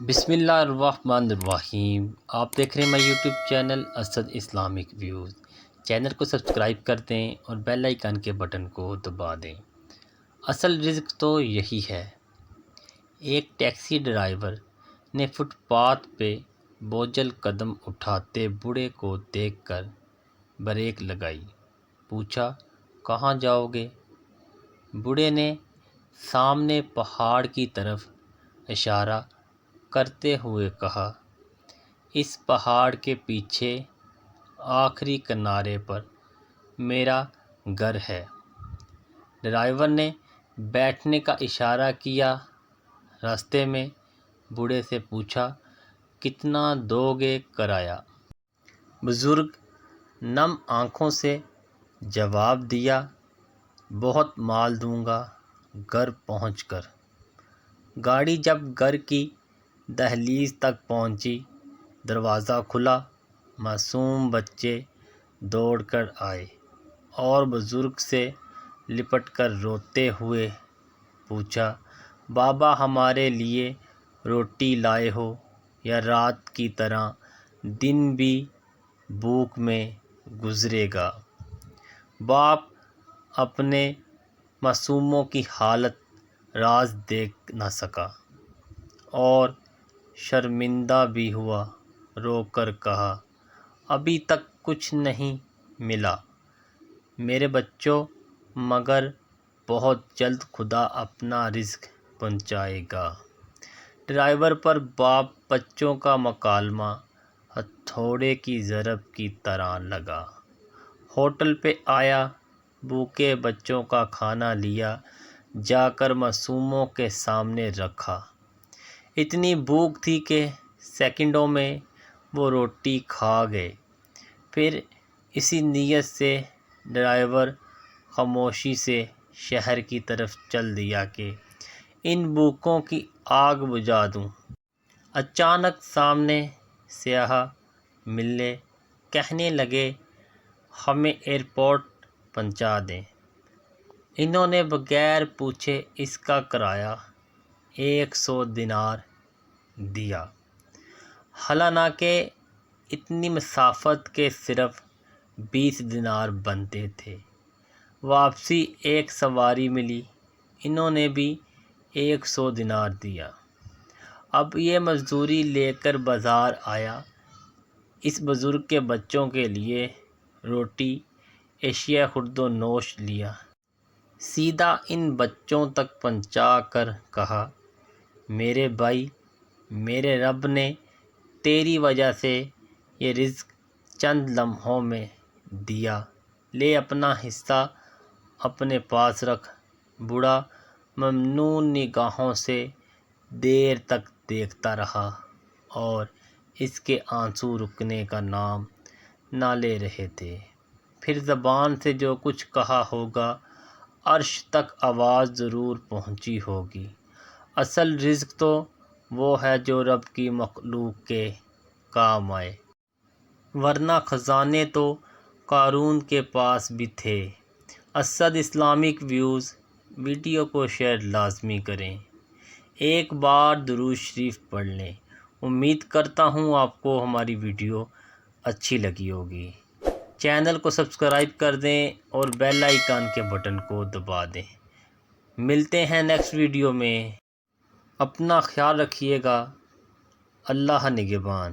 بسم اللہ الرحمن الرحیم۔ آپ دیکھ رہے ہیں میں YouTube channel Asad Islamic Views. Channel کو سبسکرائب کر دیں اور بیل آئیکن کے بٹن کو دبا دیں۔ اصل رزق تو یہی ہے۔ ایک ٹیکسی ڈرائیور نے فٹ پاتھ پہ بوجھل قدم اٹھاتے بوڑھے کو دیکھ کر بریک لگائی۔ پوچھا، کہاں جاؤ گے؟ بوڑھے نے سامنے پہاڑ کی طرف اشارہ کرتے ہوئے کہا، اس پہاڑ کے پیچھے آخری کنارے پر میرا گھر ہے۔ ڈرائیور نے بیٹھنے کا اشارہ کیا۔ راستے میں بوڑھے سے پوچھا، کتنا دو گے کرایہ؟ بزرگ نم آنکھوں سے جواب دیا، بہت مال دوں گا گھر پہنچ کر۔ گاڑی جب گھر کی دہلیز تک پہنچی، دروازہ کھلا، معصوم بچے دوڑ کر آئے اور بزرگ سے لپٹ کر روتے ہوئے پوچھا، بابا ہمارے لیے روٹی لائے ہو یا رات کی طرح دن بھی بھوک میں گزرے گا؟ باپ اپنے معصوموں کی حالت راز دیکھ نہ سکا اور شرمندہ بھی ہوا۔ رو کر کہا، ابھی تک کچھ نہیں ملا میرے بچوں، مگر بہت جلد خدا اپنا رزق پہنچائے گا۔ ڈرائیور پر باپ بچوں کا مکالمہ ہتھوڑے کی ضرب کی طرح لگا۔ ہوٹل پہ آیا، بھوکے بچوں کا کھانا لیا جا کر معصوموں کے سامنے رکھا۔ اتنی بھوک تھی کہ سیکنڈوں میں وہ روٹی کھا گئے۔ پھر اسی نیت سے ڈرائیور خاموشی سے شہر کی طرف چل دیا کہ ان بھوکوں کی آگ بجھا دوں۔ اچانک سامنے سیاح ملے، کہنے لگے، ہمیں ایئرپورٹ پہنچا دیں۔ انہوں نے بغیر پوچھے اس کا کرایہ 100 دینار دیا، حالانکہ اتنی مسافت کے صرف 20 دینار بنتے تھے۔ واپسی ایک سواری ملی، انہوں نے بھی 100 دینار دیا۔ اب یہ مزدوری لے کر بازار آیا، اس بزرگ کے بچوں کے لیے روٹی، اشیاء خورد و نوش لیا۔ سیدھا ان بچوں تک پہنچا کر کہا، میرے بھائی، میرے رب نے تیری وجہ سے یہ رزق چند لمحوں میں دیا، لے اپنا حصہ اپنے پاس رکھ۔ بوڑھا ممنون نگاہوں سے دیر تک دیکھتا رہا اور اس کے آنسو رکنے کا نام نہ لے رہے تھے۔ پھر زبان سے جو کچھ کہا ہوگا، عرش تک آواز ضرور پہنچی ہوگی۔ اصل رزق تو وہ ہے جو رب کی مخلوق کے کام آئے، ورنہ خزانے تو قارون کے پاس بھی تھے۔ اسد اسلامک ویوز ویڈیو کو شیئر لازمی کریں، ایک بار درود شریف پڑھ لیں۔ امید کرتا ہوں آپ کو ہماری ویڈیو اچھی لگی ہوگی۔ چینل کو سبسکرائب کر دیں اور بیل آئیکن کے بٹن کو دبا دیں۔ ملتے ہیں نیکسٹ ویڈیو میں۔ اپنا خیال رکھیے گا۔ اللہ نگہبان۔